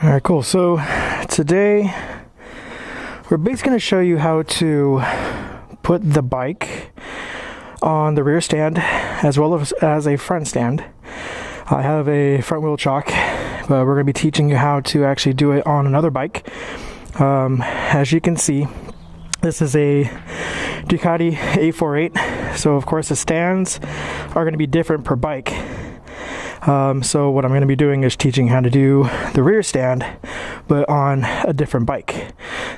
All right, cool. So today we're basically going to show you how to put the bike on the rear stand as well as a front stand. I have a front wheel chock, but we're going to be teaching you how to actually do it on another bike. As you can see, this is a Ducati A48, so of course the stands are going to be different per bike. So what I'm going to be doing is teaching how to do the rear stand, but on a different bike.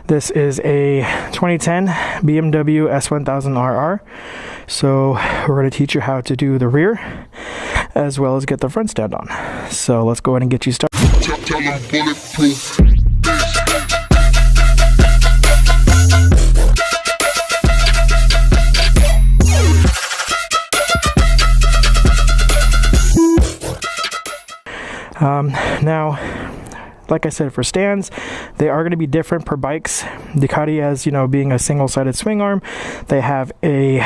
This is a 2010 BMW S1000RR. So we're going to teach you how to do the rear as well as get the front stand on. So let's go ahead and get you started. Now, like I said, for stands, they are going to be different per bikes. Ducati, as you know, being a single-sided swing arm, they have a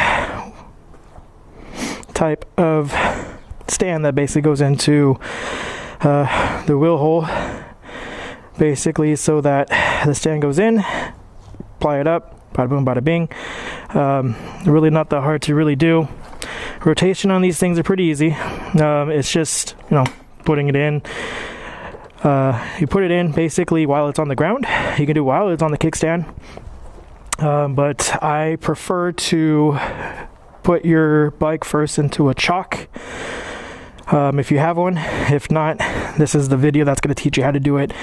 type of stand that basically goes into the wheel hole, basically so that the stand goes in, ply it up, bada boom, bada bing. Really not that hard to really do. Rotation on these things are pretty easy. It's just, putting it in. You put it in basically while it's on the ground. You can do it while it's on the kickstand, but I prefer to put your bike first into a chock if you have one. If not, this is the video that's going to teach you how to do it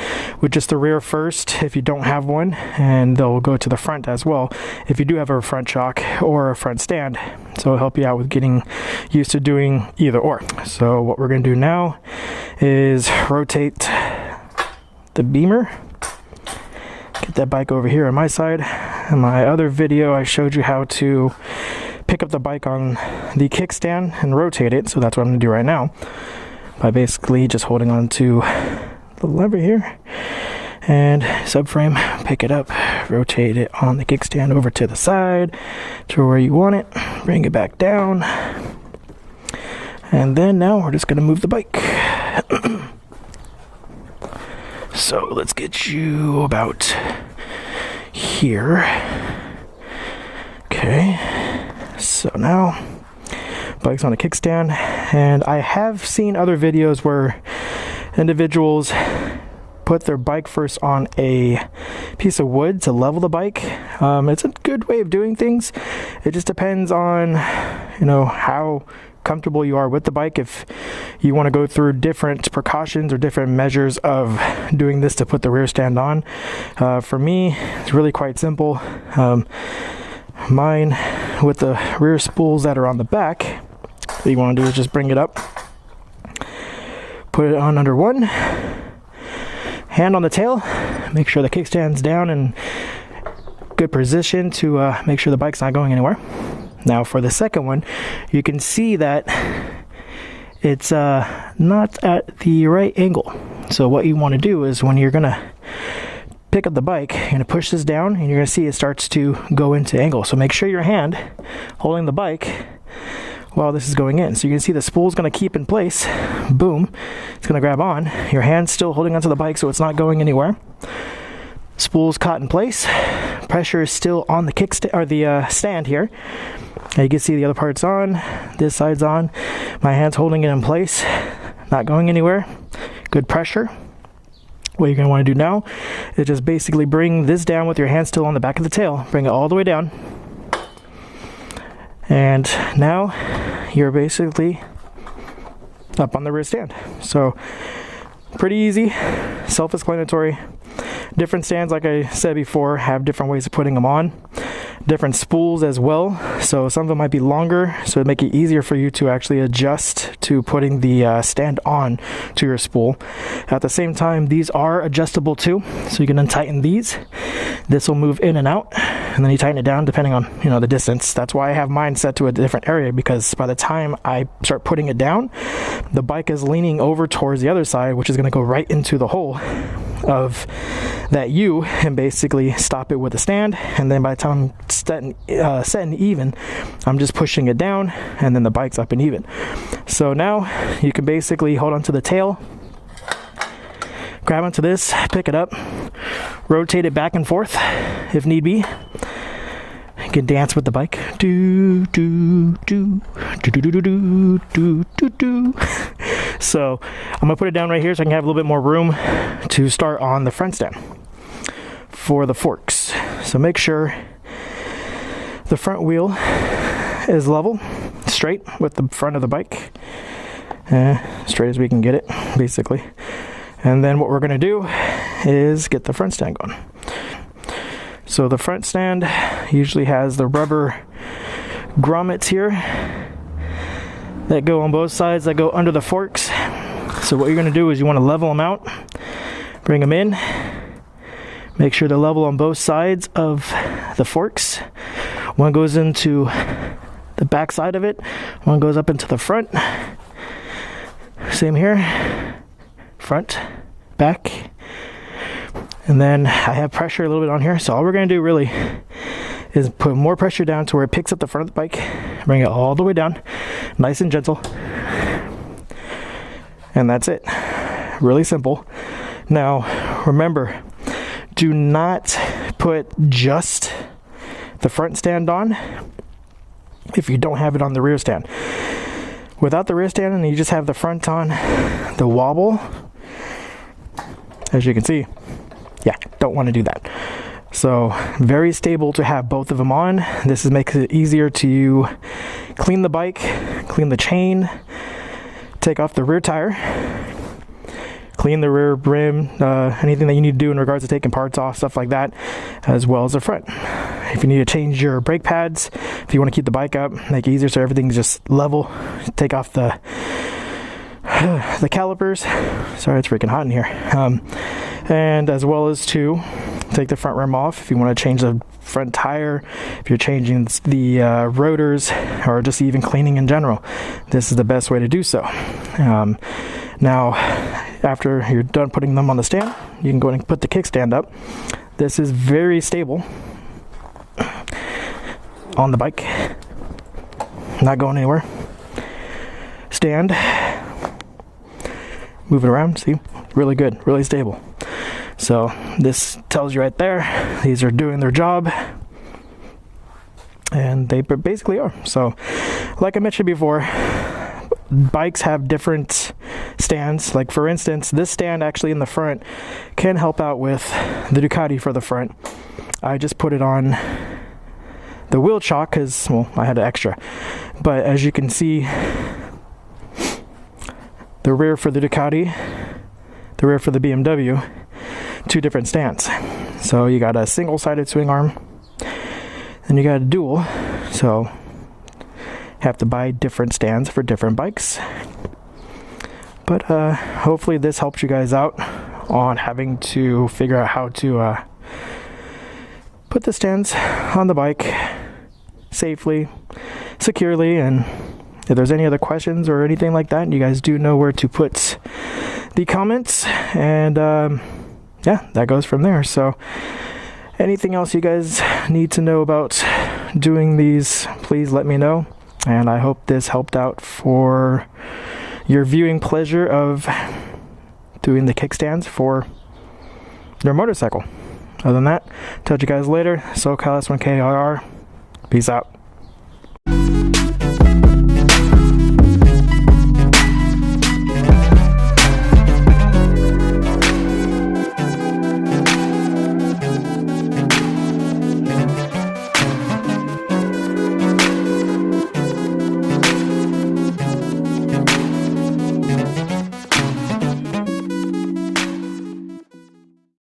with just the rear first if you don't have one, and they'll go to the front as well if you do have a front chock or a front stand. So it'll help you out with getting used to doing either or. So what we're going to do now is rotate the beamer, get that bike over here on my side. In my other video I showed you how to pick up the bike on the kickstand and rotate it, so that's what I'm going to do right now by basically just holding on to the lever here and subframe, pick it up, rotate it on the kickstand over to the side to where you want it, bring it back down, and then now we're just going to move the bike. So let's get you about here. Okay, so now bike's on a kickstand, and I have seen other videos where individuals put their bike first on a piece of wood to level the bike. It's a good way of doing things. It just depends on how comfortable you are with the bike. If you want to go through different precautions or different measures of doing this to put the rear stand on, for me it's really quite simple. Mine, with the rear spools that are on the back, what you want to do is just bring it up, put it on under one, hand on the tail, make sure the kickstand's down in good position to make sure the bike's not going anywhere. Now for the second one, you can see that it's not at the right angle. So what you want to do is when you're going to pick up the bike, you're going to push this down and you're going to see it starts to go into angle. So make sure your hand holding the bike while this is going in. So you can see the spool is going to keep in place. Boom. It's going to grab on. Your hand's still holding onto the bike so it's not going anywhere. Spool's caught in place. Pressure is still on the kickstand or the stand here. Now you can see the other part's on. This side's on. My hand's holding it in place, not going anywhere. Good pressure. What you're going to want to do now is just basically bring this down with your hand still on the back of the tail. Bring it all the way down. And now you're basically up on the rear stand. So pretty easy, self-explanatory. Different stands, like I said before, have different ways of putting them on. Different spools as well, so some of them might be longer, so it'd make it easier for you to actually adjust to putting the stand on to your spool. At the same time, these are adjustable too, so you can untighten these. This will move in and out, and then you tighten it down depending on the distance. That's why I have mine set to a different area, because by the time I start putting it down, the bike is leaning over towards the other side, which is going to go right into the hole of that U and basically stop it with a stand. And then by the time it's set and even, I'm just pushing it down, and then the bike's up and even. So now you can basically hold onto the tail, grab onto this, pick it up, rotate it back and forth if need be. You can dance with the bike. Do do do do do do do do do do. So I'm gonna put it down right here so I can have a little bit more room to start on the front stand for the forks. So make sure the front wheel is level, straight with the front of the bike, straight as we can get it, basically. And then what we're gonna do is get the front stand going. So the front stand usually has the rubber grommets here that go on both sides, that go under the forks. So what you're gonna do is you wanna level them out, bring them in, make sure they're level on both sides of the forks. One goes into the back side of it, one goes up into the front. Same here, front, back. And then I have pressure a little bit on here, so all we're gonna do really is put more pressure down to where it picks up the front of the bike, bring it all the way down, nice and gentle. And that's it, really simple. Now, remember, do not put just the front stand on if you don't have it on the rear stand. Without the rear stand and you just have the front on, the wobble, as you can see, yeah, don't want to do that. So very stable to have both of them on. This makes it easier to clean the bike, clean the chain, take off the rear tire, clean the rear rim, anything that you need to do in regards to taking parts off, stuff like that, as well as the front. If you need to change your brake pads, if you want to keep the bike up, make it easier so everything's just level, take off the calipers. Sorry, it's freaking hot in here. And as well as to take the front rim off if you want to change the front tire, if you're changing the rotors, or just even cleaning in general. This is the best way to do so. Now, after you're done putting them on the stand, you can go ahead and put the kickstand up. This is very stable on the bike, not going anywhere. Stand, move it around, see, really good, really stable. So this tells you right there, these are doing their job, and they basically are. So like I mentioned before, bikes have different stands. Like for instance, this stand actually in the front can help out with the Ducati for the front. I just put it on the wheel chock because, well, I had an extra. But as you can see, the rear for the Ducati, the rear for the BMW, two different stands. So you got a single-sided swing arm, and you got a dual. So have to buy different stands for different bikes. But hopefully this helps you guys out on having to figure out how to put the stands on the bike safely, securely, and if there's any other questions or anything like that, you guys do know where to put the comments, and yeah, that goes from there. So anything else you guys need to know about doing these, please let me know, and I hope this helped out for your viewing pleasure of doing the kickstands for your motorcycle. Other than that, touch you guys later. SoCal S1KRR. Peace out.